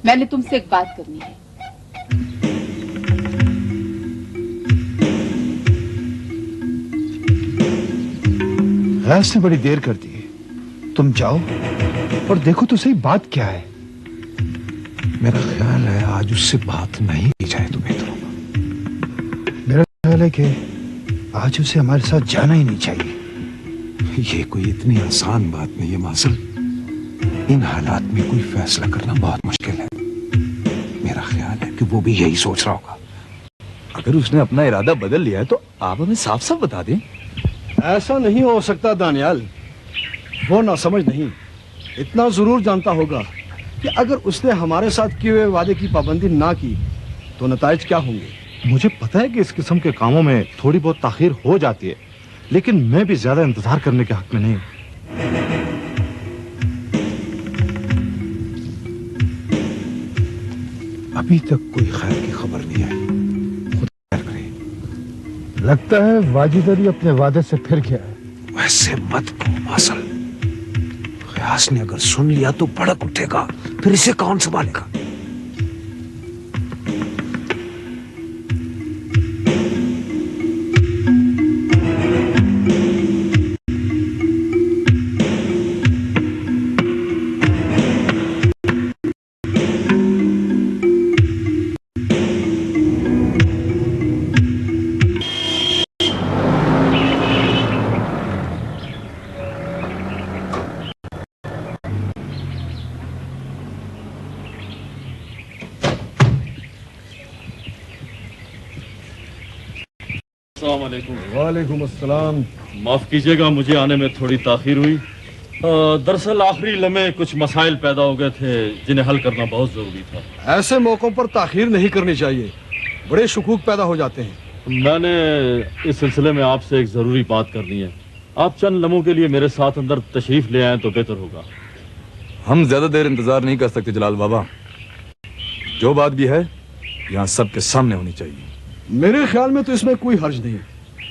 मैंने तुमसे एक बात करनी है। गैस ने बड़ी देर कर दी, तुम जाओ और देखो तो सही बात क्या है। मेरा ख्याल है आज उससे बात नहीं की जाए तो बेहतर होगा। मेरा ख्याल है कि आज उसे हमारे साथ जाना ही नहीं चाहिए। ये कोई इतनी आसान बात नहीं है मासल। इन हालात में कोई फैसला करना बहुत मुश्किल है। मेरा ख्याल है कि वो भी यही सोच रहा होगा। अगर उसने अपना इरादा बदल लिया है तो आप हमें साफ साफ बता दें। ऐसा नहीं हो सकता दानियाल, वो ना समझ नहीं, इतना जरूर जानता होगा कि अगर उसने हमारे साथ किए हुए वादे की पाबंदी ना की तो नताइज क्या होंगे। मुझे पता है कि इस किस्म के कामों में थोड़ी बहुत ताखीर हो जाती है, लेकिन मैं भी ज्यादा इंतजार करने के हक में नहीं। अभी तक कोई खैर की खबर नहीं आई। खुद खैर करे। लगता है वाजिद अली अपने वादे से फिर गया है। वैसे मत कहो मासल। गियास ने अगर सुन लिया तो भड़क उठेगा, फिर इसे कौन संभालेगा। वालेकुम अस्सलाम। माफ कीजिएगा, मुझे आने में थोड़ी ताखीर हुई। दरअसल आखिरी लम्हे कुछ मसाइल पैदा हो गए थे जिन्हें हल करना बहुत जरूरी था। ऐसे मौकों पर ताखीर नहीं करनी चाहिए, बड़े शुकूक पैदा हो जाते हैं। मैंने इस सिलसिले में आपसे एक जरूरी बात करनी है। आप चंद लम्हों के लिए मेरे साथ अंदर तशरीफ ले आए तो बेहतर होगा। हम ज्यादा देर इंतजार नहीं कर सकते जलाल बाबा। जो बात भी है यहाँ सबके सामने होनी चाहिए। मेरे ख्याल में तो इसमें कोई हर्ज नहीं।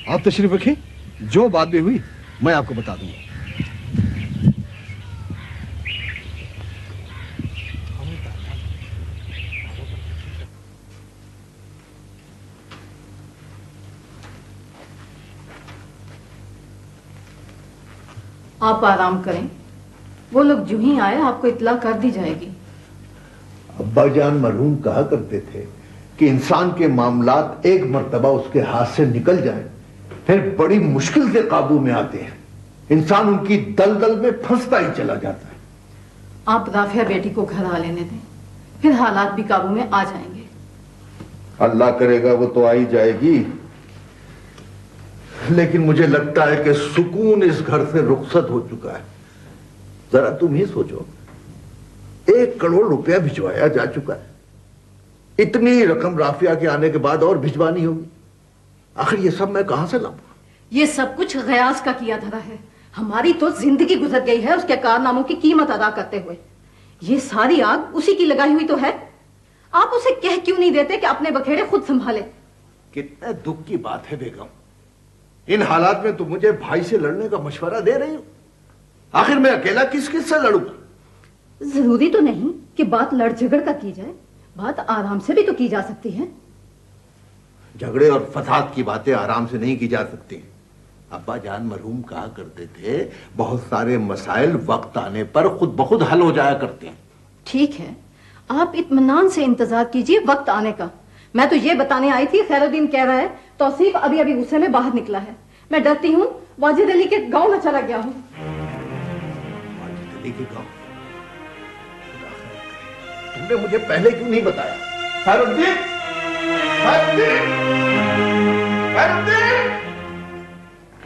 आप तशरीफ रखें, जो बात भी हुई मैं आपको बता दूंगा। आप आराम करें, वो लोग जो ही आए आपको इत्ला कर दी जाएगी। अब्बाजान मरहूम कहा करते थे कि इंसान के मामलात एक मर्तबा उसके हाथ से निकल जाएं, फिर बड़ी मुश्किल से काबू में आते हैं। इंसान उनकी दलदल में फंसता ही चला जाता है। आप राफिया बेटी को घर आ लेने दें, फिर हालात भी काबू में आ जाएंगे। अल्लाह करेगा वो तो आ ही जाएगी, लेकिन मुझे लगता है कि सुकून इस घर से रुखसत हो चुका है। जरा तुम ही सोचो, 1 करोड़ रुपया भिजवाया जा चुका है। इतनी रकम राफिया के आने के बाद और भिजवानी होगी। आखिर ये सब मैं कहां से लाऊं? ये सब कुछ गयास का किया धरा है। हमारी तो जिंदगी गुजर गई है उसके कारनामों की कीमत अदा करते हुए। ये सारी आग उसी की लगाई हुई तो है। आप उसे कह क्यों नहीं देते कि अपने बखेड़े खुद संभाले? कितने दुख की बात है बेगम, इन हालात में तुम मुझे भाई से लड़ने का मशवरा दे रही हो। आखिर मैं अकेला किस किस से लड़ूंगा? जरूरी तो नहीं कि बात लड़ झगड़ कर की जाए, बात आराम से भी तो की जा सकती है। झगड़े और फसाद की बातें आराम से नहीं की जा सकती। अब्बा जान मरहूम कहा करते थे, बहुत सारे मसाइल वक्त आने पर खुद ब खुद हल हो जाया करते हैं। ठीक है, आप इत्मीनान से इंतजार कीजिए वक्त आने का। मैं तो ये बताने आई थी, खैरुद्दीन कह रहा है तौसीफ अभी अभी गुस्से में बाहर निकला है। मैं डरती हूँ वाजिद अली के गांव में चला गया हूँ। वाजिद अली के गांव? तुमने मुझे पहले क्यों नहीं बताया? खैरुद्दीन, खैरुद्दीन, खैरुद्दीन!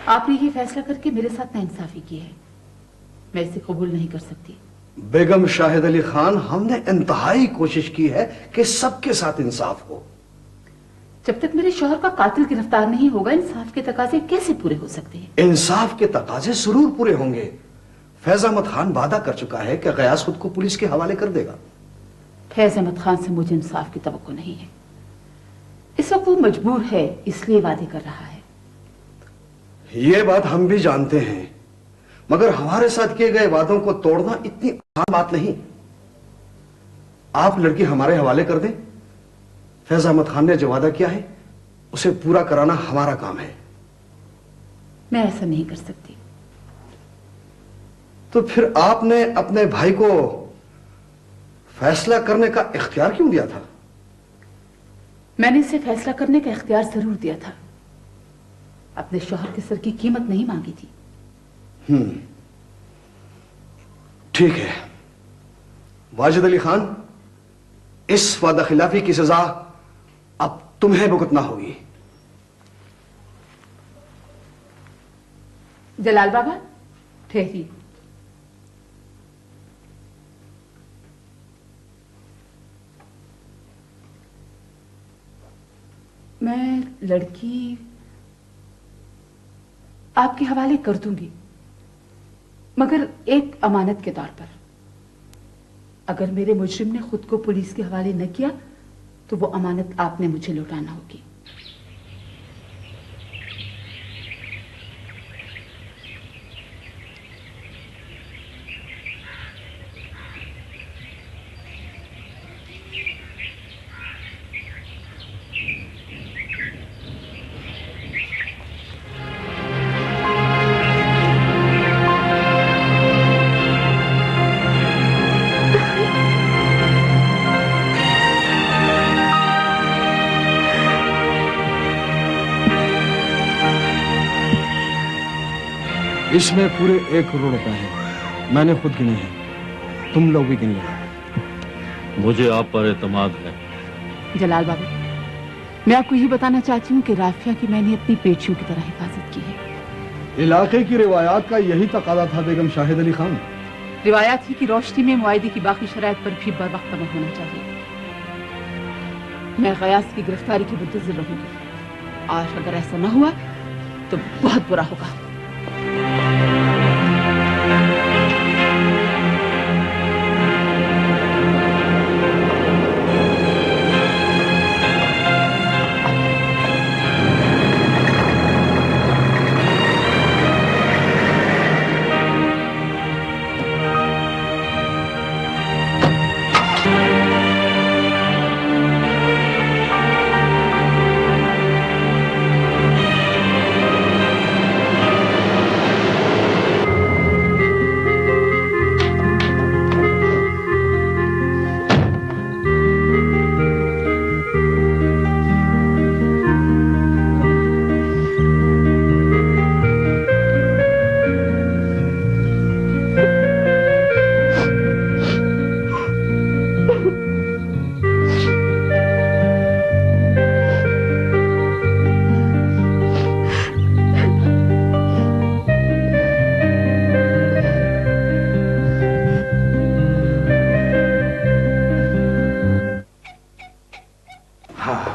आपने ये फैसला करके मेरे साथ नाइंसाफी की है, मैं इसे कबूल नहीं कर सकती। बेगम शाहिद अली खान, हमने इंतहाई कोशिश की है कि सबके साथ इंसाफ हो। जब तक मेरे शौहर का कातिल गिरफ्तार नहीं होगा, इंसाफ के तकाजे कैसे पूरे हो सकते हैं? इंसाफ के तकाजे जरूर पूरे होंगे। फैज अहमद खान वादा कर चुका है कि गयास खुद को पुलिस के हवाले कर देगा। फैज अहमद खान से मुझे इंसाफ की तवक्को नहीं है। इस वक्त वो मजबूर है, इसलिए वादे कर रहा है। ये बात हम भी जानते हैं, मगर हमारे साथ किए गए वादों को तोड़ना इतनी आसान बात नहीं। आप लड़की हमारे हवाले कर दें। फैज अहमद खान ने जो वादा किया है उसे पूरा कराना हमारा काम है। मैं ऐसा नहीं कर सकती। तो फिर आपने अपने भाई को फैसला करने का इख्तियार क्यों दिया था? मैंने इसे फैसला करने का इख्तियार जरूर दिया था, अपने शौहर के सर की कीमत नहीं मांगी थी। ठीक है वाजिद अली खान, इस वादा खिलाफी की सजा अब तुम्हें भुगतना होगी। जलाल बाबा ठहरिए। मैं लड़की आपके हवाले कर दूंगी, मगर एक अमानत के तौर पर। अगर मेरे मुजरिम ने खुद को पुलिस के हवाले न किया तो वो अमानत आपने मुझे लौटाना होगी। इसमें पूरे 1 करोड़ रुपए हैं। मैंने खुद गिने हैं, तुम लोग भी गिन लो। मुझे आप पर एतमाद है। जलाल बाबा, मैं आपको यही बताना चाहती हूँ कि राफिया की मैंने अपनी पेटियों की तरह हिफाजत की है। इलाके की रिवायात का यही तकादा था बेगम शाहिद अली खान। रिवायात ही की रोशनी में मुआहदे की बाकी शराइत पर भी बर वक्त अमल होना चाहिए। मैं गयास की गिरफ्तारी की मुंतज़िर रहूंगी, और अगर ऐसा न हुआ तो बहुत बुरा होगा।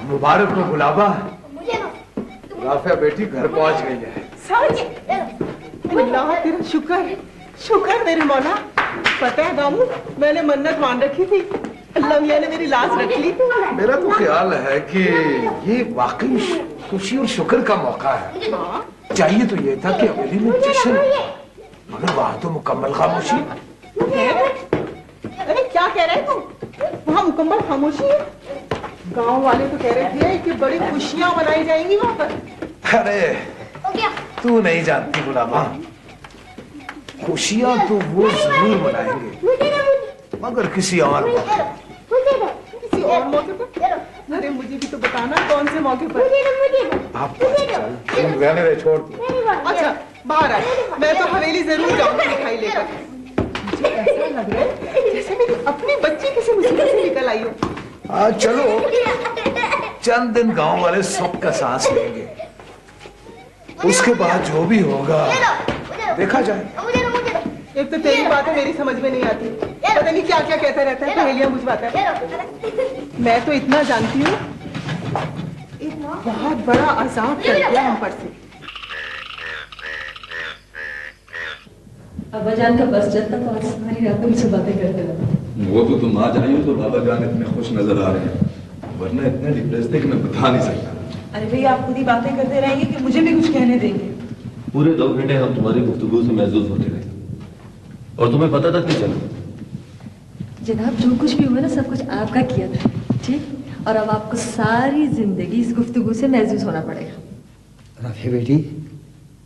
मुबारक हो गुलाबा, राफिया बेटी घर पहुंच गई है। अल्लाह तेरा शुक्र, शुक्र मेरे मौला। पता है दामू, मैंने मन्नत मान रखी थी, अल्लाह मियां ने मेरी लाश रख ली। मेरा तो ख्याल है कि ये वाकई खुशी और शुक्र का मौका है। चाहिए तो ये था कि हवेली में जश्न, मगर वहां तो मुकम्मल खामोशी। अरे क्या कह रहे तुम? वहाँ मुकम्मल खामोशी है? गांव वाले तो कह रहे थे कि बड़ी खुशियां मनाई जाएंगी वहाँ पर। अरे तू नहीं जानती गुलामा, खुशियां तो वो जरूर मनाएंगे, मगर किसी और मौके। किसी और मौके पर? अरे मुझे भी तो बताना कौन से मौके पर। आप रहने दे, छोड़ दो। अच्छा बाहर आ, मैं तो हवेली जरूर जाऊंगी मिठाई लेकर। मुझे ऐसा लग रहा है जैसे मेरी अपनी बच्ची किसी मुसीबत से निकल आई हो। चलो चंद दिन गांव वाले सुख का सांस लेंगे, उसके बाद जो भी होगा देखा जाए। एक तो तेरी बातें मेरी समझ में नहीं आती, पता नहीं क्या क्या कहता रहता है, पहेलियां बुझवाता है। मैं तो इतना जानती हूँ, एक बहुत बड़ा अजाब कर दिया हम पर से। अब्बा जान का बस चलता तो आज सारी रात तुमसे बातें करते रहता। वो तो तुम आ जाइए तो बाबा जान इतने खुश नजर आ रहे हैं, वरना इतने डिप्रेस थे कि मैं बता नहीं सकता। अरे भैया आप खुद ही बातें करते रहेंगे कि मुझे भी कुछ कहने देंगे? पूरे 2 घंटे हम तुम्हारी गुफ्तगू से महसूस होते रहे और तुम्हें पता तक नहीं चला। जनाब, जो कुछ भी हुआ ना सब कुछ आपका किया था, ठीक? और अब आपको सारी जिंदगी इस गुफ्तगू से महसूस होना पड़ेगा। राफिया बेटी,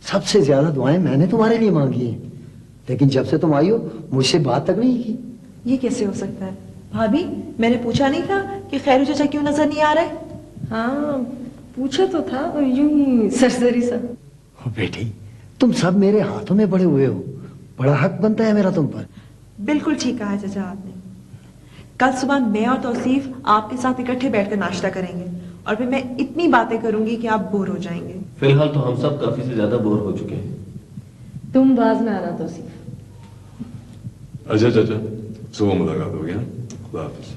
सबसे ज्यादा दुआएं मैंने तुम्हारे लिए मांगी हैं, लेकिन जब से तुम आई हो मुझसे बात तक नहीं की। ये कैसे हो सकता है? भाभी, मैंने पूछा नहीं था कि खैरू चाचा क्यों नजर नहीं आ रहे? हाँ, पूछा तो था, और यूं ही सरसरी सा। ओ बेटी, तुम सब मेरे हाथों में पड़े हुए हो, बड़ा हक बनता है मेरा तुम पर। बिल्कुल ठीक कहा चाचा आपने। कल सुबह मैं और तौसीफ आपके साथ इकट्ठे बैठकर नाश्ता करेंगे और फिर मैं इतनी बातें करूंगी कि आप बोर हो जाएंगे। फिलहाल तो हम सब काफी से ज्यादा बोर हो चुके हैं। तुम बाज में आना तौसीफ। अच्छा चाचा, सुबह मुलाकात होगी। खुदा हाफिज।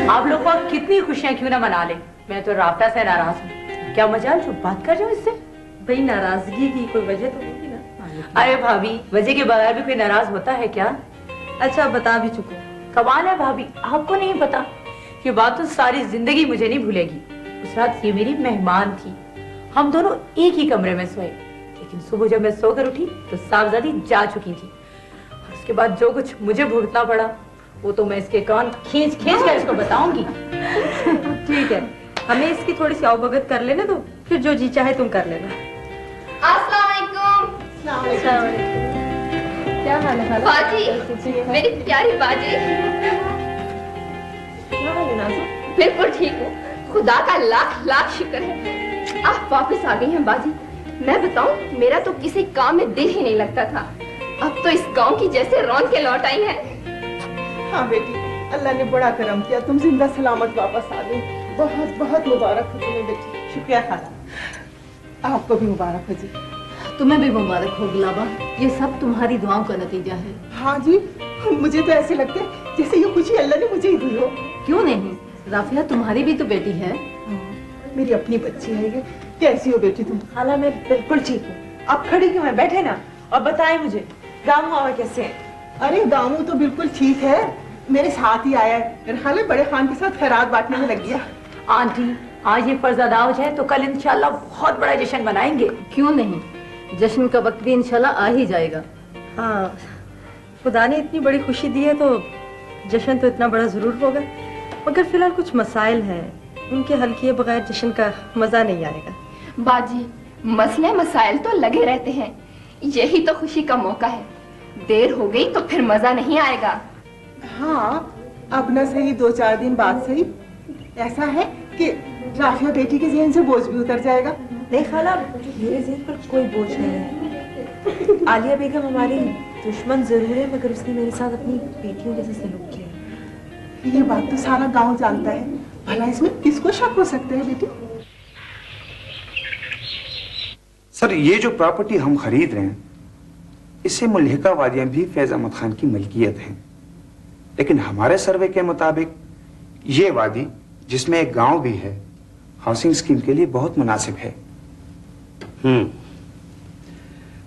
आप लोग को कितनी खुशियां क्यों ना मना ले, मैं तो राफ्ता से नाराज हूँ। क्या मजाल, जो बात कर रहे हो इससे? भाई, नाराजगी की कोई वजह तो होगी ना? अरे भाभी, वजह के बगैर भी कोई नाराज होता है क्या? अच्छा, बता भी चुको। कमाल है भाभी, आपको नहीं पता। ये बात तो सारी जिंदगी मुझे नहीं भूलेगी। उस रात ये मेरी मेहमान थी, हम दोनों एक ही कमरे में सोए, लेकिन सुबह जब मैं सोकर उठी तो साहबजादी जा चुकी थी। और उसके बाद जो कुछ मुझे भुगतना पड़ा वो तो मैं इसके कान खींच खींच कर इसको बताऊंगी। ठीक है, हमें इसकी थोड़ी सी अवगत कर लेने दो, फिर जो जी चाहे तुम कर लेना। अस्सलाम वालेकुम। क्या हाल है खाला? बाजी, मेरी प्यारी बाजी। क्या हाल है नाज़ा? बिल्कुल ठीक हूँ, खुदा का लाख लाख शुक्र है। आप वापस आ गई हैं बाजी। मैं बताऊं, मेरा तो किसी काम में दिल ही नहीं लगता था, अब तो इस गांव की जैसे रौनकें लौट आई हैं। हाँ बेटी, अल्लाह ने बड़ा करम किया, तुम जिंदा सलामत वापस आ गई। बहुत बहुत मुबारक हो तुम्हें बेटी। शुक्रिया खाला, आपको भी मुबारक हो जी। तुम्हें भी मुबारक हो गुलाबा, ये सब तुम्हारी दुआओं का नतीजा है। हाँ जी, मुझे तो ऐसे लगता है जैसे ये खुशी अल्लाह ने मुझे ही दी हो। क्यों नहीं, राफिया तुम्हारी भी तो बेटी है। मेरी अपनी बच्ची है ये। कैसी हो बेटी तुम? खाला, मैं बिल्कुल ठीक हूँ। आप खड़ी क्यों हैं? बैठे ना और बताएं मुझे गामू आवा कैसे है? अरे गामू तो बिल्कुल ठीक है, मेरे साथ ही आया है। मेरे ख्याल है बड़े खान के साथ खैरात बांटने में लग गया। आंटी, आज ये फर्जादावज है तो कल इंशाल्लाह बहुत बड़ा जश्न मनाएंगे। क्यों नहीं, जश्न का वक्त भी इंशाल्लाह आ ही जाएगा। हाँ, खुदा ने इतनी बड़ी खुशी दी है तो जश्न तो इतना बड़ा जरूर होगा, मगर फिलहाल कुछ मसाइल हैं, उनके हल किए बगैर जश्न का मजा नहीं आएगा। बाजी, मसले मसाइल तो लगे रहते हैं, यही तो खुशी का मौका है। देर हो गई तो फिर मजा नहीं आएगा। हाँ, अब न सही 2-4 दिन बाद सही। ऐसा है कि राफिया बेटी के ज़हन से बोझ भी उतर जाएगा। नहीं खाला, मेरे ज़हन पर कोई बोझ नहीं है। आलिया बेगम हमारी दुश्मन जरूर है, मगर उसने मेरे साथ अपनी बेटियों जैसे सलूक किया है। ये बात तो सारा गांव जानता है, भला इसमें किसको शक हो सकता है बेटी? सर, ये जो प्रॉपर्टी हम खरीद रहे हैं इससे मुल्हिका वादियां भी फैज अहमद खान की मलकियत हैं, लेकिन हमारे सर्वे के मुताबिक ये वादी, जिसमें एक गांव भी है, हाउसिंग स्कीम के लिए बहुत मुनासिब है।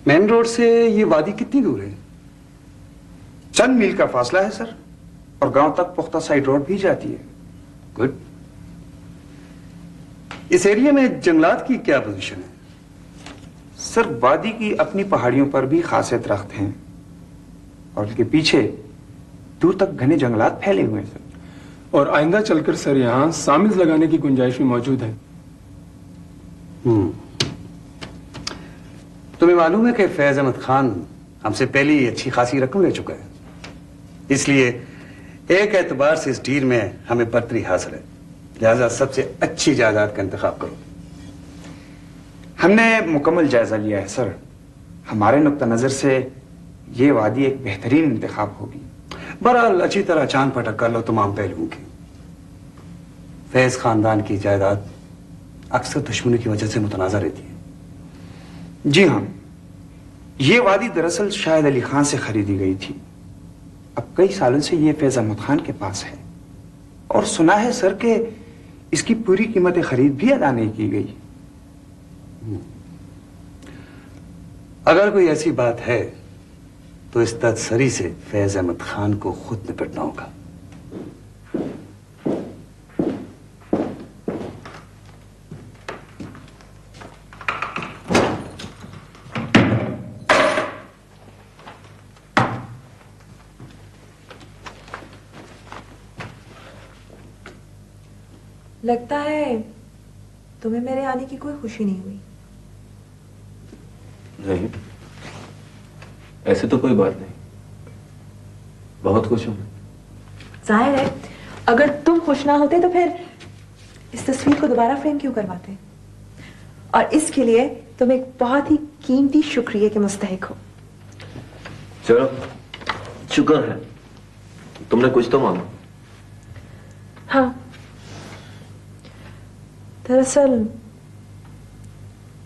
मेन रोड से ये वादी कितनी दूर है? चंद मील का फासला है सर, और गांव तक पुख्ता साइड रोड भी जाती है। गुड। इस एरिया में जंगलात की क्या पोजीशन है? सर, वादी की अपनी पहाड़ियों पर भी खासे दरख्त हैं और उनके पीछे दूर तक घने जंगलात फैले हुए हैं सर। और आइंदा चलकर सर यहाँ सामिज लगाने की गुंजाइश भी मौजूद है। तुम्हें मालूम है कि फैज अहमद खान हमसे पहले ही अच्छी खासी रकम ले चुका है, इसलिए एक एतबार से इस डील में हमें बर्तरी हासिल है, लिहाजा सबसे अच्छी जायदाद का इंतखाब करो। हमने मुकम्मल जायजा लिया है सर, हमारे नुक्ता नजर से ये वादी एक बेहतरीन इंतखाब होगी। बहरहाल अच्छी तरह चांद पटक कर लो तमाम पहलुओं की। फैज खानदान की जायदाद अक्सर दुश्मनी की वजह से मुतनाज़ा रहती है। जी हाँ, ये वादी दरअसल शाहिद अली खान से खरीदी गई थी, अब कई सालों से ये फैज अहमद खान के पास है, और सुना है सर कि इसकी पूरी कीमत खरीद भी अदा नहीं की गई। अगर कोई ऐसी बात है तो इस तदसरी से फैज अहमद खान को खुद निपटना होगा। लगता है तुम्हें मेरे आने की कोई खुशी नहीं हुई। नहीं, ऐसे तो कोई बात नहीं, बहुत खुश हूं। जाहिर है अगर तुम खुश ना होते तो फिर इस तस्वीर को दोबारा फ्रेम क्यों करवाते? और इसके लिए तुम एक बहुत ही कीमती शुक्रिया के मुस्तहिक हो। चलो, शुक्र है तुमने कुछ तो मांगा। हाँ, दरअसल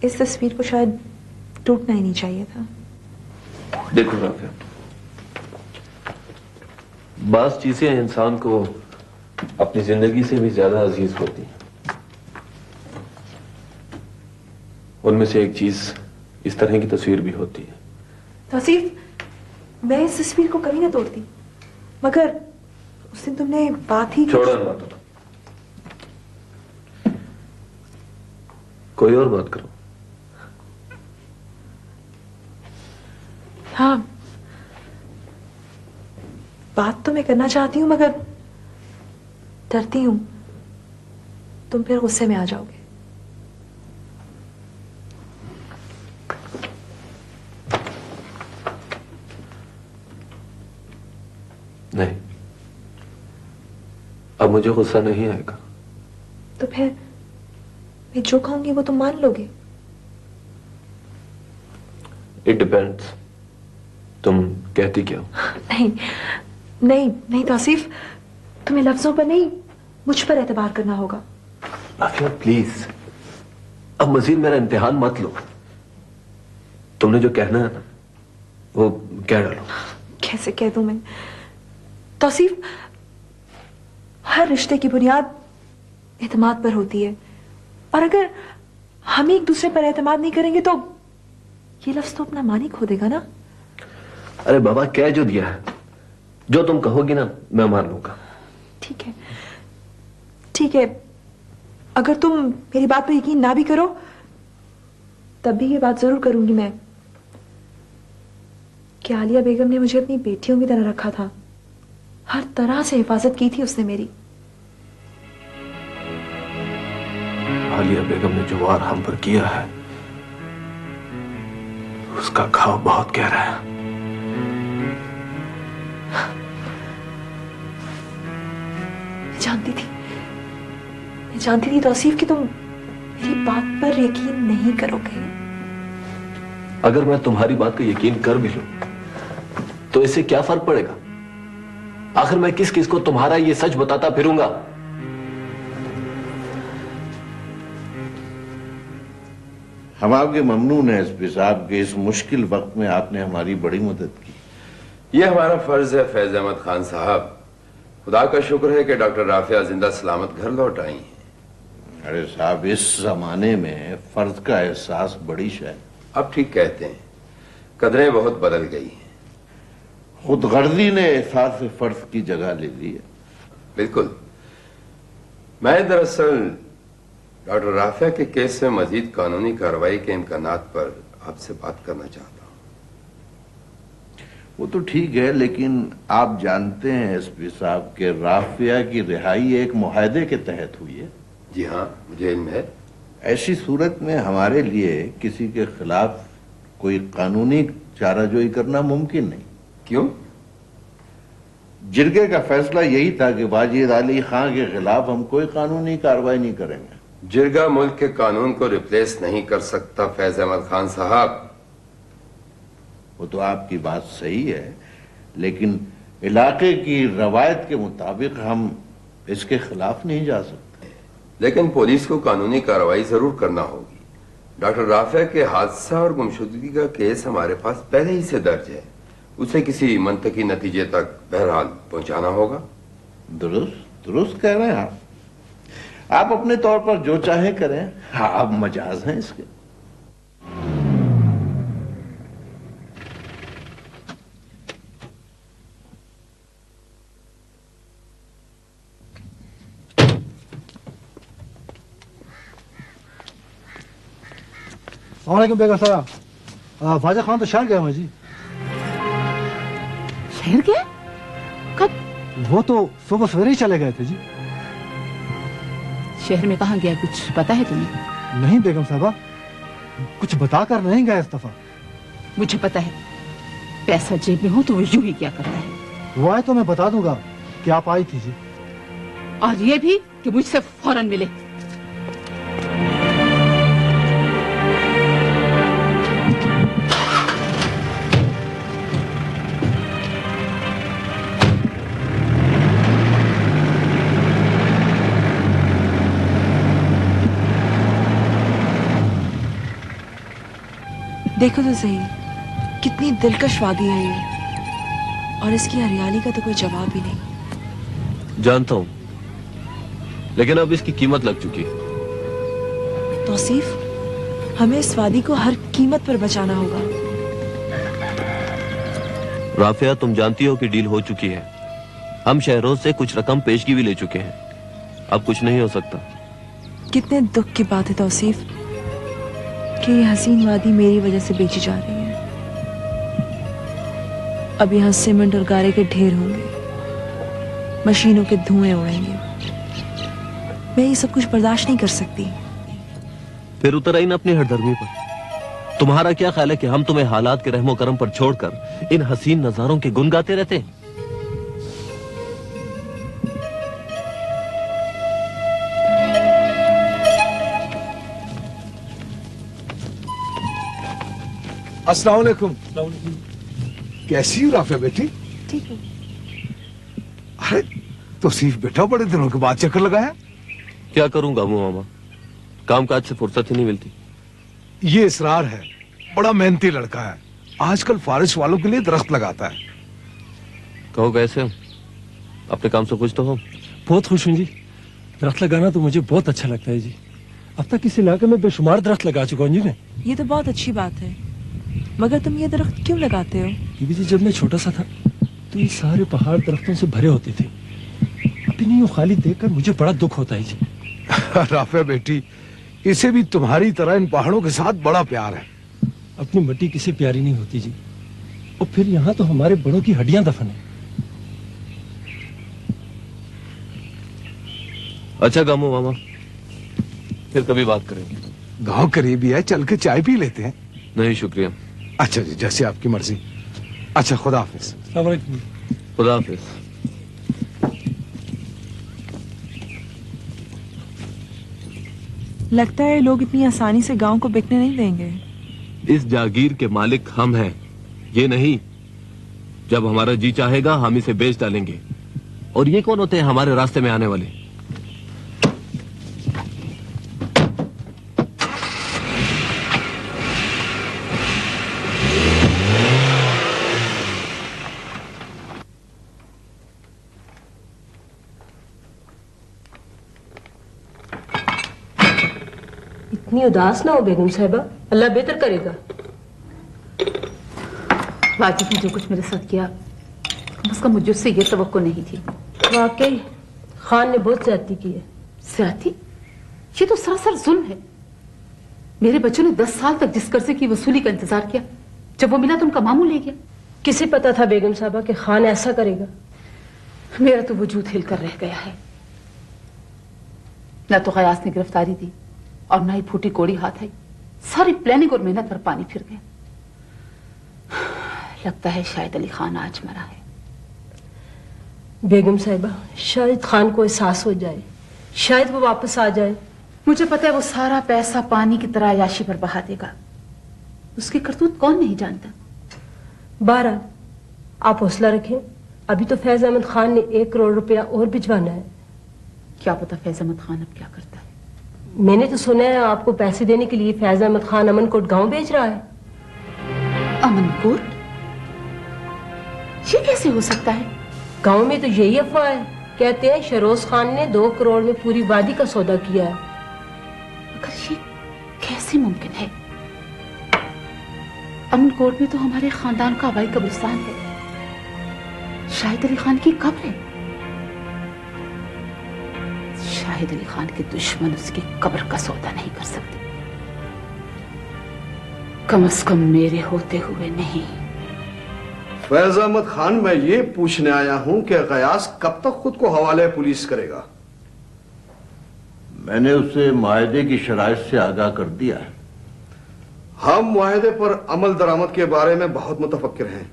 इस तस्वीर को शायद टूटना ही नहीं चाहिए था। देखो राफिया, बास चीजें इंसान को अपनी जिंदगी से भी ज्यादा अजीज होती हैं। उनमें से एक चीज इस तरह की तस्वीर भी होती है। तौसीफ, मैं इस तस्वीर को कभी ना तोड़ती, मगर उस दिन तुमने बात ही छोड़ो इन बातों को, कोई और बात करो। हाँ, बात तो मैं करना चाहती हूँ मगर डरती हूँ तुम फिर गुस्से में आ जाओगे। नहीं, अब मुझे गुस्सा नहीं आएगा। तो फिर मैं जो कहूंगी वो तुम मान लोगे? इट डिपेंड्स, तुम कहती क्या हो? नहीं नहीं नहीं तौसीफ, तुम्हें लफ्जों पर नहीं मुझ पर एतबार करना होगा। राफिया प्लीज, अब मजीद मेरा इम्तिहान मत लो। तुमने जो कहना है ना वो कह डालो। कैसे कह दूं मैं? तौसीफ, हर रिश्ते की बुनियाद एतमाद पर होती है, और अगर हम एक दूसरे पर एतमाद नहीं करेंगे तो ये लफ्ज तो अपना मानी खो देगा ना। अरे बाबा, कह जो दिया है, जो तुम कहोगी ना मैं मान लूंगा। ठीक है, ठीक है, अगर तुम मेरी बात पर यकीन ना भी करो तब भी ये बात जरूर करूंगी मैं कि आलिया बेगम ने मुझे अपनी बेटियों की तरह रखा था। हर तरह से हिफाजत की थी उसने मेरी। आलिया बेगम ने जो वार हम पर किया है उसका घाव बहुत गहरा है। मैं जानती थी तौसीफ कि तुम मेरी बात पर यकीन नहीं करोगे। अगर मैं तुम्हारी बात को यकीन कर भी लूं तो इससे क्या फर्क पड़ेगा? आखिर मैं किस किस को तुम्हारा ये सच बताता फिरूंगा? हम आपके ममनून हैं एसपी साहब के इस मुश्किल वक्त में आपने हमारी बड़ी मदद की। ये हमारा फर्ज है फैज अहमद खान साहब। खुदा का शुक्र है कि डॉक्टर राफिया जिंदा सलामत घर लौट आई हैं। अरे साहब, इस जमाने में फर्ज का एहसास बड़ी शय। अब ठीक कहते हैं, कदरें बहुत बदल गई हैं। खुदगर्जी ने एहसास फर्ज की जगह ले ली है। बिल्कुल। मैं दरअसल डॉक्टर राफिया के केस में मजीद कानूनी कार्रवाई के इम्कानात पर आपसे बात करना चाहता हूं। वो तो ठीक है, लेकिन आप जानते हैं एसपी साहब के राफिया की रिहाई एक मुआहदे के तहत हुई है। जी हाँ, मुझे इल्म है। ऐसी सूरत में हमारे लिए किसी के खिलाफ कोई कानूनी चाराजोई करना मुमकिन नहीं। क्यों? जिरगे का फैसला यही था कि वाजिद अली खान के खिलाफ हम कोई कानूनी कार्रवाई नहीं करेंगे। जिरगा मुल्क के कानून को रिप्लेस नहीं कर सकता फैज अहमद खान साहब। वो तो आपकी बात सही है, लेकिन इलाके की रवायत के मुताबिक हम इसके खिलाफ नहीं जा सकते। लेकिन पुलिस को कानूनी कार्रवाई जरूर करना होगी। डॉक्टर राफिया के हादसा और गुमशुदगी का केस हमारे पास पहले ही से दर्ज है। उसे किसी मंतकी नतीजे तक बहरहाल पहुंचाना होगा। दुरुस्त दुरुस्त कह रहे हैं आप अपने तौर पर जो चाहे करें। हाँ, आप मजाज हैं इसके। अस्सलामुअलैकुम बेगम साहब। फाजा खान तो शहर गए हैं जी। शहर गए? कब? वो तो सुबह सवेरे ही चले गए थे जी। शहर में कहाँ गया, कुछ पता है तुम्हें? नहीं बेगम साहबा, कुछ बताकर नहीं गया इस दफा। मुझे पता है, पैसा जेब में हो तो वो यूं ही क्या करता है। वो आए तो मैं बता दूंगा कि आप आई थी जी। और ये भी कि मुझसे फौरन मिले। देखो तो सही, कितनी दिलकश वादी है ये, और इसकी हरियाली का तो कोई जवाब ही नहीं। जानता हूं, लेकिन अब इसकी कीमत लग चुकी है। तौसीफ, हमें इस वादी को हर कीमत पर बचाना होगा। राफिया, तुम जानती हो कि डील हो चुकी है। हम शहरोज से कुछ रकम पेशगी भी ले चुके हैं। अब कुछ नहीं हो सकता। कितने दुख की बात है तौसीफ कि ये हसीन वादी मेरी वजह से बेची जा रही है। अब यहाँ सीमेंट और गारे के ढेर होंगे, मशीनों के धुएं उड़ेंगे। मैं ये सब कुछ बर्दाश्त नहीं कर सकती। फिर उतर आई ना अपनी हरदर्मी पर। तुम्हारा क्या ख्याल है कि हम तुम्हें हालात के रहमो करम पर छोड़कर इन हसीन नजारों के गुन गाते रहते? अस्सलाम वालेकुम। कैसी हो राफिया बेटी? ठीक है। अरे तौसीफ बेटा, बड़े दिनों के बाद चक्कर लगाया। क्या करूंगा मामा, कामकाज से फुर्सत ही नहीं मिलती। ये इसरार है, बड़ा मेहनती लड़का है। आजकल फारिश वालों के लिए दरख्त लगाता है। कहो कैसे हो? अपने काम से खुश तो हो? बहुत खुश हूँ जी। दरख्त लगाना तो मुझे बहुत अच्छा लगता है जी। अब तक इस इलाके में बेशुमार दरख्त लगा चुका हूँ जी मैं। ये तो बहुत अच्छी बात है, मगर तुम ये दरख्त क्यों लगाते हो? बीबी जी, जब मैं छोटा सा था तो ये सारे पहाड़ दरख्तों से भरे होते थे। अभी नहीं, वो खाली देखकर मुझे बड़ा दुख होता है जी। राफिया बेटी, इसे भी तुम्हारी तरह इन पहाड़ों के साथ बड़ा प्यार है। अपनी मिट्टी किसे प्यारी नहीं होती जी। और फिर यहाँ तो हमारे बड़ों की हड्डियां दफन है। अच्छा गामू मामा, फिर कभी बात करेंगे। गांव करीब ही है, चल के चाय पी लेते हैं। नहीं शुक्रिया। अच्छा जी, जैसे आपकी मर्जी। अच्छा, खुदा हाफिज। खुदा हाफिज। लगता है लोग इतनी आसानी से गांव को बिकने नहीं देंगे। इस जागीर के मालिक हम हैं, ये नहीं। जब हमारा जी चाहेगा हम इसे बेच डालेंगे। और ये कौन होते हैं हमारे रास्ते में आने वाले? इतनी उदास ना हो बेगम साहिबा, अल्लाह बेहतर करेगा। वाजिब ने जो कुछ मेरे साथ किया, उसका मुझसे ये तवक्को नहीं थी। वाकई खान ने बहुत ज्यादती की है। ज्यादती? ये तो सरासर जुल्म है। मेरे बच्चों ने 10 साल तक जिस कर्जे की वसूली का इंतजार किया, जब वो मिला तो उनका मामू ले गया। किसे पता था बेगम साहिबा कि खान ऐसा करेगा? मेरा तो वजूद हिलकर रह गया है। न तो गयास ने गिरफ्तारी दी और ना ही फूटी कोड़ी हाथ आई। सारी प्लानिंग और मेहनत पर पानी फिर गया। लगता है शायद अली खान आज मरा है। बेगम साहिबा, शायद खान को एहसास हो जाए, शायद वो वापस आ जाए। मुझे पता है वो सारा पैसा पानी की तरह अयाशी पर बहा देगा। उसकी करतूत कौन नहीं जानता। बहरहाल आप हौसला रखें। अभी तो फैज अहमद खान ने 1 करोड़ रुपया और भिजवाना है। क्या पता फैज अहमद खान अब क्या करता है। मैंने तो सुना है आपको पैसे देने के लिए फैज अहमद खान अमनकोट गांव भेज रहा है। अमनकोट? ये कैसे हो सकता है? गांव में तो यही अफवाह है। कहते हैं शरोज खान ने 2 करोड़ में पूरी वादी का सौदा किया है। मगर ये कैसे मुमकिन है? अमनकोट में तो हमारे खानदान का हवाई कब्रिस्तान है। शाहिद अली खान की कब्र है। शाहिद अली खान के दुश्मन उसकी कब्र का सौदा नहीं कर सकते, कम से कम मेरे होते हुए नहीं। फैज अहमद खान, मैं ये पूछने आया हूं कि गयास कब तक खुद को हवाले पुलिस करेगा? मैंने उसे मुआहदे की शराइत से आगाह कर दिया है। हम मुआहदे पर अमल दरामद के बारे में बहुत मुतफक्किर हैं।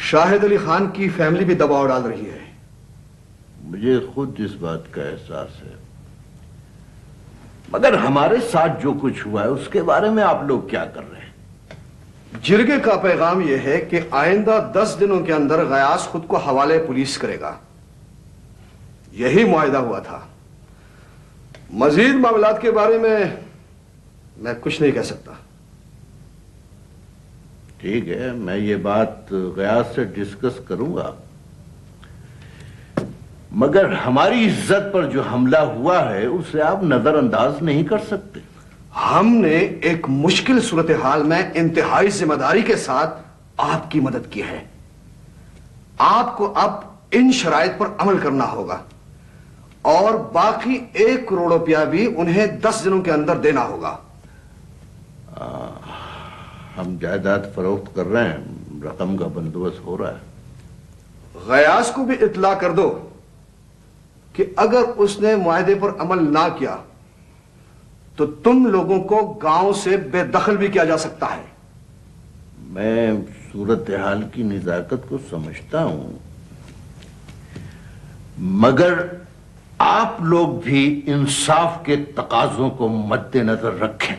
शाहिद अली खान की फैमिली भी दबाव डाल रही है। मुझे खुद इस बात का एहसास है, मगर हमारे साथ जो कुछ हुआ है उसके बारे में आप लोग क्या कर रहे हैं? जिरगे का पैगाम यह है कि आइंदा 10 दिनों के अंदर गयास खुद को हवाले पुलिस करेगा। यही मुआहदा हुआ था। मजीद मामलात के बारे में मैं कुछ नहीं कह सकता। ठीक है, मैं ये बात गयास से डिस्कस करूंगा, मगर हमारी इज्जत पर जो हमला हुआ है उसे आप नजरअंदाज नहीं कर सकते। हमने एक मुश्किल सूरत हाल में इंतहाई जिम्मेदारी के साथ आपकी मदद की है। आपको अब इन शराइत पर अमल करना होगा और बाकी 1 करोड़ रुपया भी उन्हें 10 दिनों के अंदर देना होगा। हम जायदाद फरोख्त कर रहे हैं, रकम का बंदोबस्त हो रहा है। गयास को भी इत्तला कर दो कि अगर उसने मुआहदे पर अमल ना किया तो तुम लोगों को गांव से बेदखल भी किया जा सकता है। मैं सूरत हाल की निजाकत को समझता हूं, मगर आप लोग भी इंसाफ के तकाजों को मद्देनजर रखें।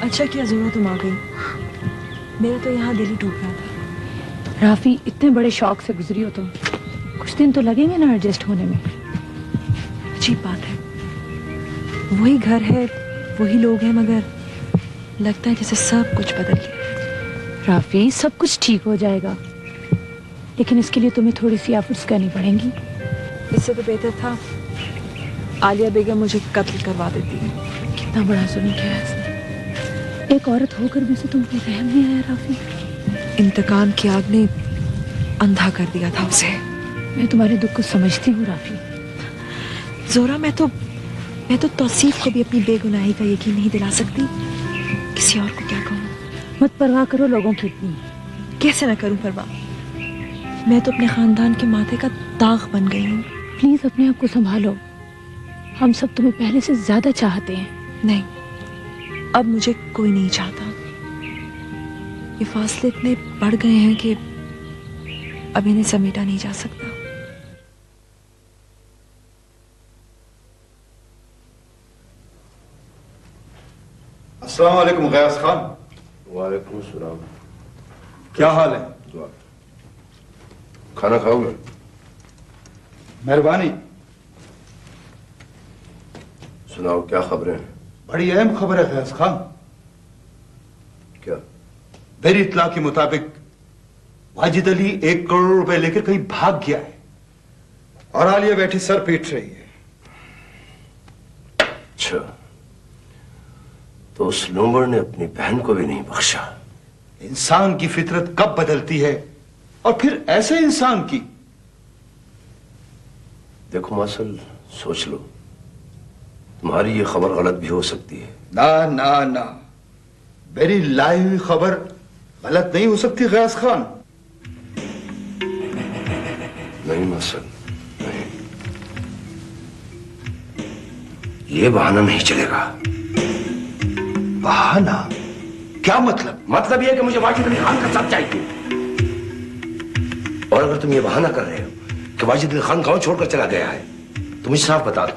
अच्छा किया जोरा तुम आ गई, मेरा तो यहाँ दिल ही टूट रहा था। राफी, इतने बड़े शौक से गुजरी हो तुम, कुछ दिन तो लगेंगे ना एडजस्ट होने में। अजीब बात है, वही घर है, वही लोग हैं, मगर लगता है जैसे सब कुछ बदल गया। राफी, सब कुछ ठीक हो जाएगा, लेकिन इसके लिए तुम्हें थोड़ी सी एफर्ट्स करनी पड़ेंगी। इससे तो बेहतर था आलिया बेगम मुझे कत्ल करवा देती है। कितना बड़ा जुल्म किया है इसने। एक औरत होकर भी से तुम पे रहम नहीं आया राफी? इंतकाम की आग ने अंधा कर दिया था उसे। मैं तुम्हारे दुख को समझती हूँ राफी। जोरा, मैं तो तौसीफ को भी अपनी बेगुनाही का यकीन नहीं दिला सकती। किसी और को क्या कहूँ? मत परवाह करो लोगों की इतनी। कैसे ना करूँ परवाह? मैं तो अपने खानदान के माथे का दाग बन गई हूँ। प्लीज अपने आप को संभालो, हम सब तुम्हें पहले से ज्यादा चाहते हैं। नहीं, अब मुझे कोई नहीं चाहता। ये फासले इतने बढ़ गए हैं कि अब इन्हें समेटा नहीं जा सकता। अस्सलाम वालेकुम गयास खान। वालेकुम सलाम। क्या हाल है? खाना खाओगे? मेहरबानी। सुनाओ, क्या खबरें हैं? बड़ी अहम खबर है गयास खान। क्या? मेरी इत्तला के मुताबिक वाजिद अली 1 करोड़ रुपए लेकर कहीं भाग गया है और आलिया बैठी सर पीट रही है। अच्छा, तो उस लोमड़ ने अपनी बहन को भी नहीं बख्शा। इंसान की फितरत कब बदलती है, और फिर ऐसे इंसान की। देखो मासल, सोच लो, तुम्हारी ये खबर गलत भी हो सकती है। ना ना ना, मेरी लाई हुई खबर गलत नहीं हो सकती गयास खान। नहीं मासल, नहीं, ये बहाना नहीं चलेगा। बहाना? क्या मतलब? मतलब यह कि मुझे वाजिद अली खान का सब चाहिए। और अगर तुम ये बहाना कर रहे हो कि वाजिद अली खान गांव छोड़कर चला गया है, तो मुझे साफ बता दो।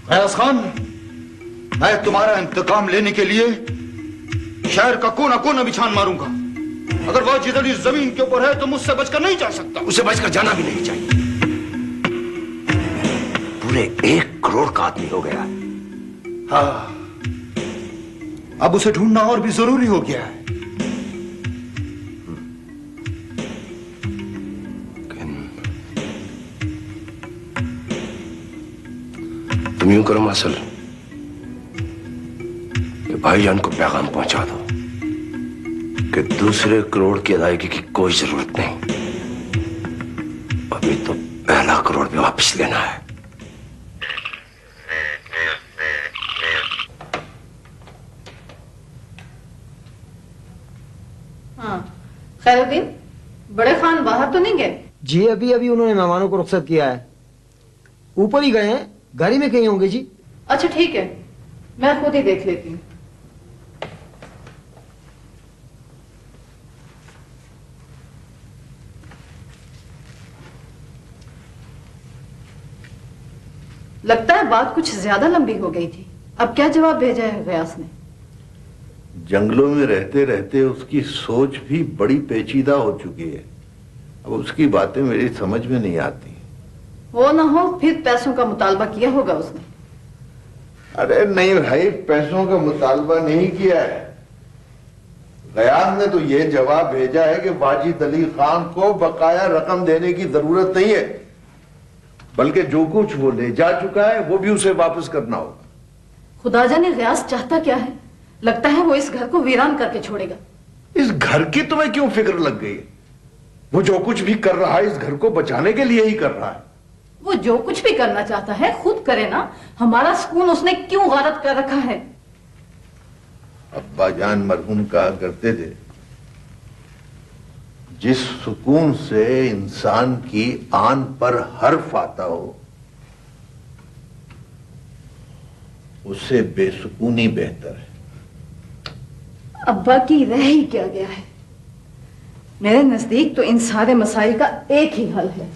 गयास खान, मैं तुम्हारा इंतकाम लेने के लिए शहर का कोना कोना भी छान मारूंगा। अगर वाजिद अली जमीन के ऊपर है तो मुझसे बचकर नहीं जा सकता। उसे बचकर जाना भी नहीं चाहिए। पूरे 1 करोड़ का आदमी हो गया है। हाँ, अब उसे ढूंढना और भी जरूरी हो गया है। तुम यूं करो मासल कि भाईजान को पैगाम पहुंचा दो कि दूसरे करोड़ की अदायगी की कोई जरूरत नहीं, अभी तो 1 करोड़ भी वापस लेना है। हाँ, खैरुद्दीन, बड़े खान बाहर तो नहीं गए? जी, अभी अभी उन्होंने मेहमानों को रुखसत किया है। ऊपर ही गए हैं, गाड़ी में कहीं होंगे जी। अच्छा ठीक है, मैं खुद ही देख लेती हूँ। लगता है बात कुछ ज्यादा लंबी हो गई थी। अब क्या जवाब भेजा है गयास ने? जंगलों में रहते रहते उसकी सोच भी बड़ी पेचीदा हो चुकी है। अब उसकी बातें मेरी समझ में नहीं आती। हो ना हो फिर पैसों का मुतालबा किया होगा उसने। अरे नहीं भाई, पैसों का मुतालबा नहीं किया है। गयास ने तो ये जवाब भेजा है कि वाजिद अली खान को बकाया रकम देने की जरूरत नहीं है, बल्कि जो कुछ वो ले जा चुका है वो भी उसे वापस करना होगा। खुदा जाने गयास चाहता क्या है। लगता है वो इस घर को वीरान करके छोड़ेगा। इस घर की तुम्हें क्यों फिक्र लग गई है? वो जो कुछ भी कर रहा है इस घर को बचाने के लिए ही कर रहा है। वो जो कुछ भी करना चाहता है खुद करे ना। हमारा सुकून उसने क्यों गारत कर रखा है? अब्बा जान मरहूम कहा करते थे, जिस सुकून से इंसान की आन पर हर्फ आता हो उससे बेसुकूनी बेहतर है। अब्बा की रह ही क्या गया है। मेरे नजदीक तो इन सारे मसाइल का एक ही हल है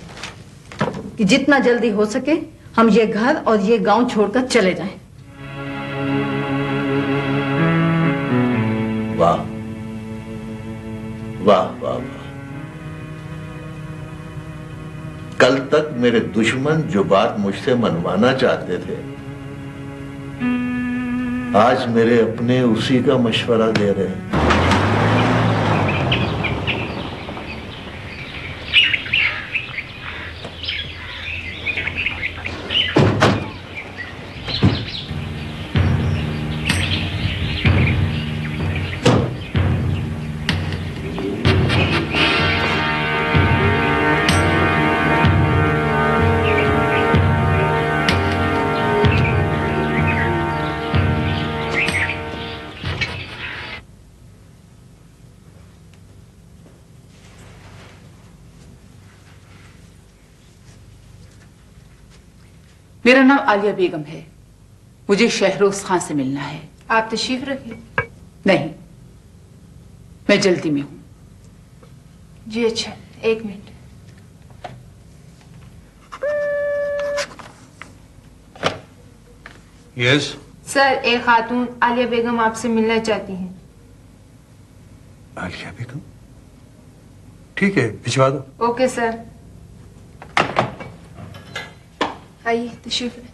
कि जितना जल्दी हो सके हम ये घर और ये गांव छोड़कर चले जाएं। वाह वाह वाह वाह। कल तक मेरे दुश्मन जो बात मुझसे मनवाना चाहते थे आज मेरे अपने उसी का मशवरा दे रहे हैं। मेरा नाम आलिया बेगम है। मुझे शहरोज खान से मिलना है। आप तशरीफ रखिए। नहीं, मैं जल्दी में हूं। जी अच्छा, एक मिनट। यस सर, एक खातून आलिया बेगम आपसे मिलना चाहती हैं। आलिया बेगम? ठीक है, भिजवा दो। Okay sir. आइए तशरीफ रखिए।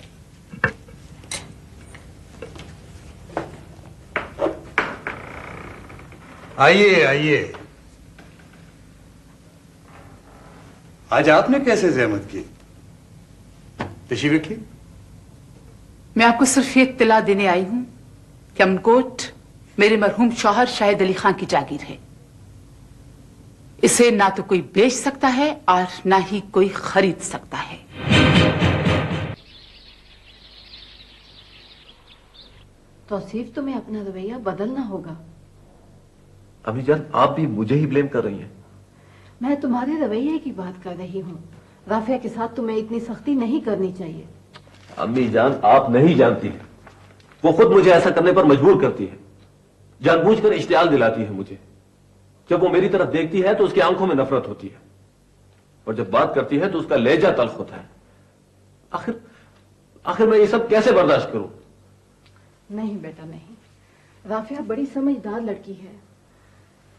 आइए आइए। आज आपने कैसे ज़हमत की? तशरीफ रखिए। मैं आपको सिर्फ ये इत्तला देने आई हूं कि अमनकोट मेरे मरहूम शौहर शाहिद अली खान की जागीर है। इसे ना तो कोई बेच सकता है और ना ही कोई खरीद सकता है। तौसीफ, तुम्हें अपना रवैया बदलना होगा। अम्मी जान, आप भी मुझे ही ब्लेम कर रही हैं। मैं तुम्हारे रवैये की बात कर रही हूँ। राफिया के साथ तुम्हें इतनी सख्ती नहीं करनी चाहिए। अम्मी जान, आप नहीं जानती, वो खुद मुझे ऐसा करने पर मजबूर करती है। जानबूझकर इश्तियाल दिलाती है मुझे। जब वो मेरी तरफ देखती है तो उसकी आंखों में नफरत होती है, और जब बात करती है तो उसका लहजा तल्ख होता है। आखिर मैं ये सब कैसे बर्दाश्त करूं? नहीं बेटा नहीं, राफिया बड़ी समझदार लड़की है,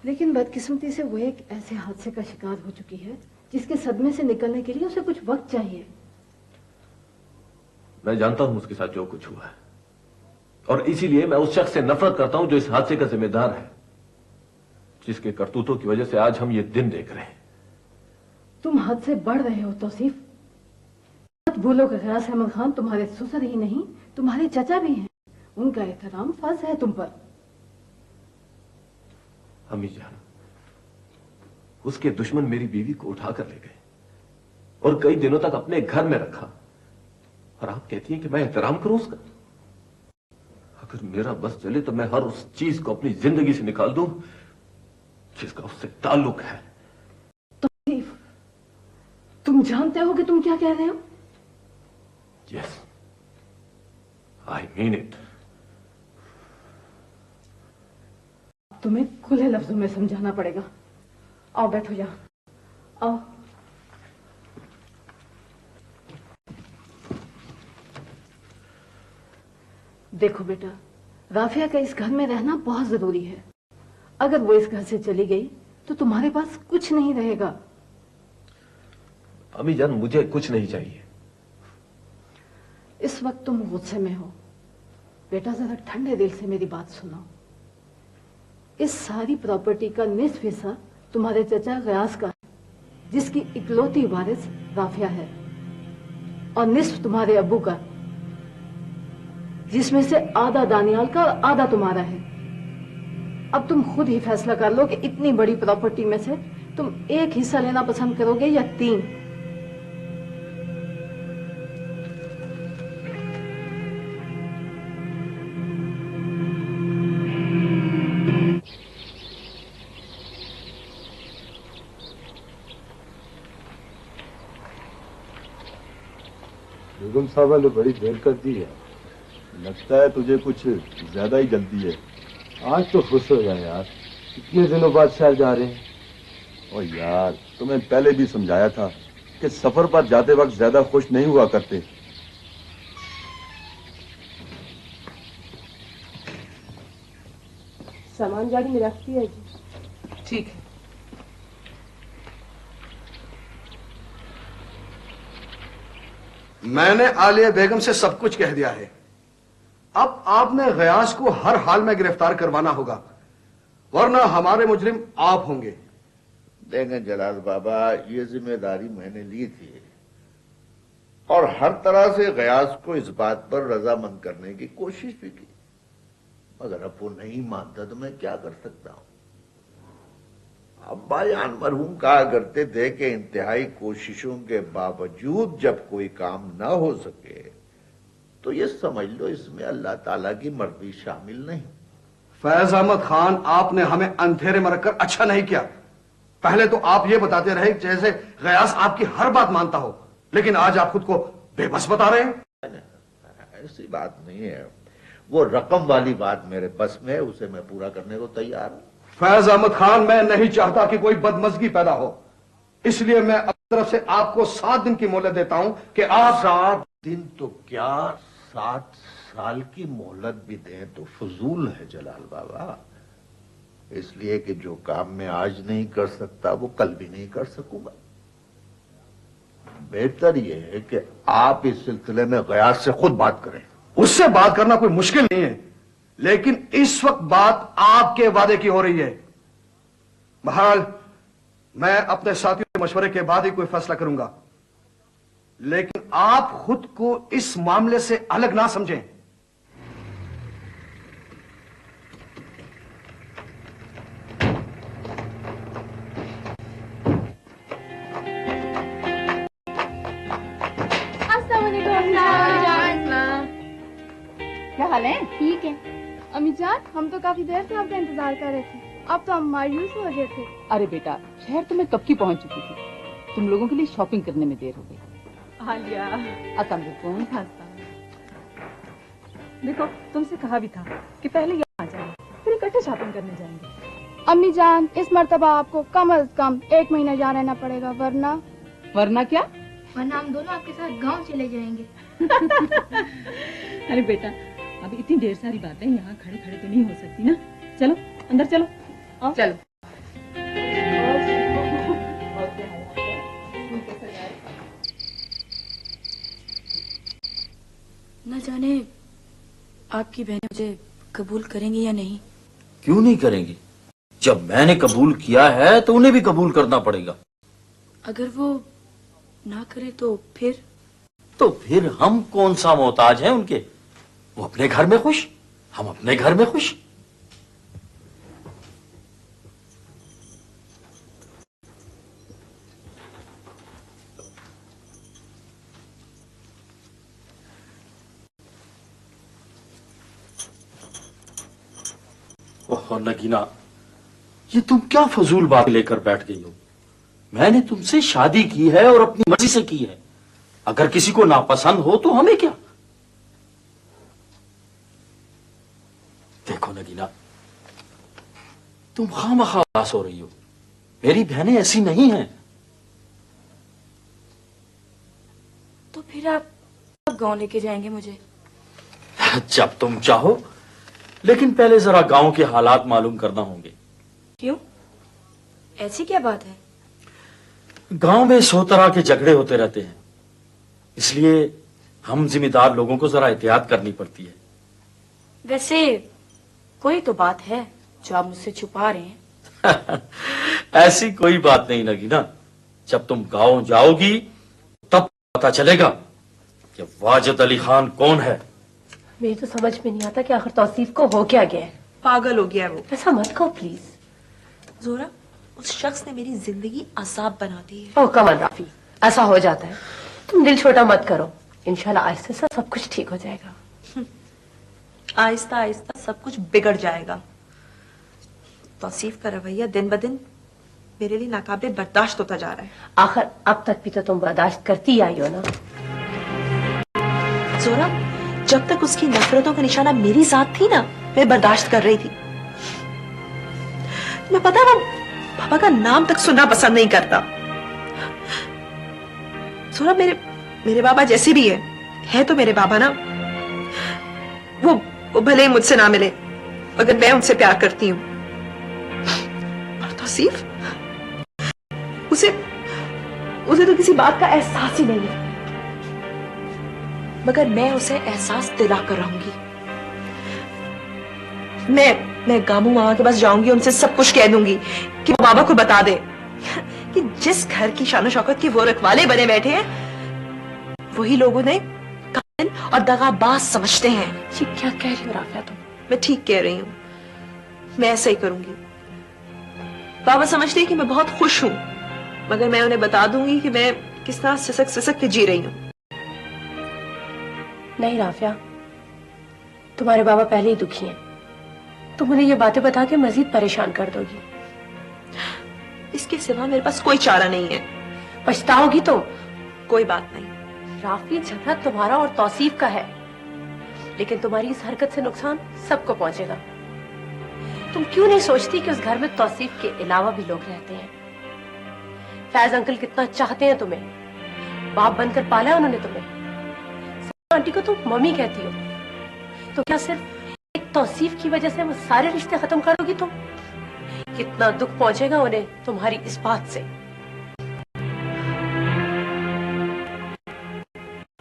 लेकिन बदकिस्मती से वो एक ऐसे हादसे का शिकार हो चुकी है जिसके सदमे से निकलने के लिए उसे कुछ वक्त चाहिए। मैं जानता हूं उसके साथ जो कुछ हुआ है, और इसीलिए मैं उस शख्स से नफरत करता हूं जो इस हादसे का जिम्मेदार है, जिसके करतूतों की वजह से आज हम ये दिन देख रहे हैं। तुम हद से बढ़ रहे हो तौसीफ। मत भूलो कि गयास अहमद खान तुम्हारे ससुर ही नहीं, तुम्हारे चचा भी हैं। उनका एहतराम फर्ज है तुम पर। अम्मी जान, उसके दुश्मन मेरी बीवी को उठाकर ले गए और कई दिनों तक अपने घर में रखा, और आप कहती हैं कि मैं एहतराम करूं उसका? अगर मेरा बस चले तो मैं हर उस चीज को अपनी जिंदगी से निकाल दूं जिसका उससे ताल्लुक है। तौसीफ, तुम जानते हो कि तुम क्या कह रहे हो? Yes, I mean it. तुम्हें खुले लफ्जों में समझाना पड़ेगा। आओ बैठो यहाँ, आओ। देखो बेटा, राफिया का इस घर में रहना बहुत जरूरी है। अगर वो इस घर से चली गई तो तुम्हारे पास कुछ नहीं रहेगा। अम्मी जान, मुझे कुछ नहीं चाहिए। इस वक्त तुम गुस्से में हो। बेटा जरा ठंडे दिल से मेरी बात सुनो। इस सारी प्रॉपर्टी का निस्फ हिस्सा तुम्हारे चचा गयास का है, जिसकी इकलौती वारिस राफिया है, और निस्फ तुम्हारे अब्बू का, जिसमें से आधा दानियाल का और आधा तुम्हारा है। अब तुम खुद ही फैसला कर लो कि इतनी बड़ी प्रॉपर्टी में से तुम एक हिस्सा लेना पसंद करोगे या 3। बेगम साहबा ने बड़ी देर कर दी है। लगता है तुझे कुछ ज्यादा ही जल्दी है। आज तो खुश हो जाए यार, इतने दिनों बाद शहर जा रहे हैं। और यार, तुम्हें पहले भी समझाया था कि सफर पर जाते वक्त ज्यादा खुश नहीं हुआ करते। सामान गाड़ी में रख दिया जी। ठीक है। मैंने आलिया बेगम से सब कुछ कह दिया है। अब आपने गयास को हर हाल में गिरफ्तार करवाना होगा, वरना हमारे मुजरिम आप होंगे। देखें जलाल बाबा, ये जिम्मेदारी मैंने ली थी और हर तरह से गयास को इस बात पर रजामंद करने की कोशिश भी की, मगर अब वो नहीं मानता तो मैं क्या कर सकता हूं। अब्बा जान मरहूम कहा करते थे कि इंतहाई कोशिशों के बावजूद जब कोई काम ना हो सके तो ये समझ लो इसमें अल्लाह ताला की मर्जी शामिल नहीं। फैज अहमद खान, आपने हमें अंधेरे में रखकर अच्छा नहीं किया। पहले तो आप ये बताते रहे जैसे गयास आपकी हर बात मानता हो, लेकिन आज आप खुद को बेबस बता रहे हैं। ऐसी बात नहीं है, वो रकम वाली बात मेरे बस में है, उसे मैं पूरा करने को तैयार हूं। फैज अहमद खान, मैं नहीं चाहता कि कोई बदमजगी पैदा हो, इसलिए मैं अपनी तरफ से आपको 7 दिन की मोहलत देता हूं कि आप 7 दिन तो क्या 7 साल की मोहलत भी दें तो फजूल है जलाल बाबा। इसलिए कि जो काम मैं आज नहीं कर सकता वो कल भी नहीं कर सकूंगा। बेहतर यह है कि आप इस सिलसिले में गयास से खुद बात करें। उससे बात करना कोई मुश्किल नहीं है, लेकिन इस वक्त बात आपके वादे की हो रही है। बहरहाल मैं अपने साथियों के मशवरे के बाद ही कोई फैसला करूंगा, लेकिन आप खुद को इस मामले से अलग ना समझें। क्या हाल है? ठीक है अम्मी जान, हम तो काफी देर से आपका इंतजार कर रहे थे। अब तो हम मायूस हो गए थे। अरे बेटा, शहर तो मैं कब की पहुंच चुकी थी। तुम लोगों के लिए शॉपिंग करने में देर हो गई। आलिया, अस्सलाम। देखो तुमसे कहा भी था कि पहले यहाँ आ जाएंगे, फिर इकट्ठे शॉपिंग करने जाएंगे। अम्मी जान, इस मर्तबा आपको कम से कम 1 महीना यहाँ रहना पड़ेगा, वरना क्या? वरना हम दोनों आपके साथ गाँव चले जाएंगे। अरे बेटा, अभी इतनी ढेर सारी बातें यहाँ खड़े खड़े तो नहीं हो सकती ना। चलो अंदर चलो। आओ। चलो। न जाने आपकी बहनें मुझे कबूल करेंगी या नहीं। क्यों नहीं करेंगी? जब मैंने कबूल किया है तो उन्हें भी कबूल करना पड़ेगा। अगर वो ना करे तो फिर हम कौन सा मोहताज हैं उनके? वो अपने घर में खुश, हम अपने घर में खुश। ओह नगीना, ये तुम क्या फजूल बात लेकर बैठ गई हो? मैंने तुमसे शादी की है और अपनी मर्जी से की है। अगर किसी को नापसंद हो तो हमें क्या। देखो नगीना, तुम खामखा उदास हो रही हो। मेरी बहनें ऐसी नहीं हैं। तो फिर आप कब गांव लेके जाएंगे मुझे? जब तुम चाहो, लेकिन पहले जरा गांव के हालात मालूम करना होंगे। क्यों? ऐसी क्या बात है? गांव में 100 तरह के झगड़े होते रहते हैं, इसलिए हम जिम्मेदार लोगों को जरा एहतियात करनी पड़ती है। वैसे कोई तो बात है जो आप मुझसे छुपा रहे हैं। ऐसी कोई बात नहीं नगीना। जब तुम गांव जाओगी तब पता चलेगा कि वाजिद अली खान कौन है। मेरी तो समझ में नहीं आता कि आखिर तौसीफ को हो क्या गया है। पागल हो गया वो। ऐसा मत कहो प्लीज। जोरा, उस शख्स ने मेरी जिंदगी अजाब बना दी है। ओ कमल राफी, ऐसा हो जाता है। तुम दिल छोटा मत करो, इंशाल्लाह आहिस्ता से सब कुछ ठीक हो जाएगा। आहिस्ता आहिस्ता सब कुछ बिगड़ जाएगा। तौसीफ का रवैया दिन ब दिन मेरे लिए नाकाबिल बर्दाश्त होता जा रहा है। आखिर अब तक भी तो तुम बर्दाश्त करती आई हो ना। जोरा, जब तक उसकी नफरतों का निशाना मेरी जात थी ना, मैं बर्दाश्त कर रही थी। मैं पता है वो पापा का नाम तक सुनना पसंद नहीं करता। जोरा, मेरे बाबा जैसे भी है तो मेरे बाबा ना। वो भले ही मुझसे ना मिले, मगर मैं उनसे प्यार करती हूँ। और तौसीफ, उसे तो किसी बात का एहसास ही नहीं है, मगर मैं उसे एहसास दिला कर रहूंगी। मैं गामू मामा के पास जाऊंगी, उनसे सब कुछ कह दूंगी कि वो बाबा को बता दे कि जिस घर की शान शौकत के वो रखवाले बने बैठे हैं, वही लोगों ने कातिल और दगाबाज समझते हैं। जी क्या कह रही हो राफिया तुम? मैं ठीक कह रही हूँ, मैं ऐसा ही करूंगी। बाबा समझते हैं कि मैं बहुत खुश हूं, मगर मैं उन्हें बता दूंगी कि मैं किस तरह सिसक सिसक के जी रही हूँ। नहीं राफिया, तुम्हारे बाबा पहले ही दुखी हैं। तुम उन्हें ये बातें बता के मजीद परेशान कर दोगी। इसके सिवा मेरे पास कोई चारा नहीं है। पछताओगी तो? कोई बात नहीं। राफी, झगड़ा तुम्हारा और तौसीफ का है, लेकिन तुम्हारी इस हरकत से नुकसान सबको पहुंचेगा। तुम क्यों नहीं सोचती कि उस घर में तौसीफ के अलावा भी लोग रहते हैं? फैज अंकल कितना चाहते हैं तुम्हें, बाप बनकर पाला है उन्होंने तुम्हें। आंटी को तुम मम्मी कहती हो, तो क्या सिर्फ एक तौसीफ की वजह से वो सारे रिश्ते खत्म करोगी तुम? कितना दुख पहुंचेगा उन्हें तुम्हारी इस बात से।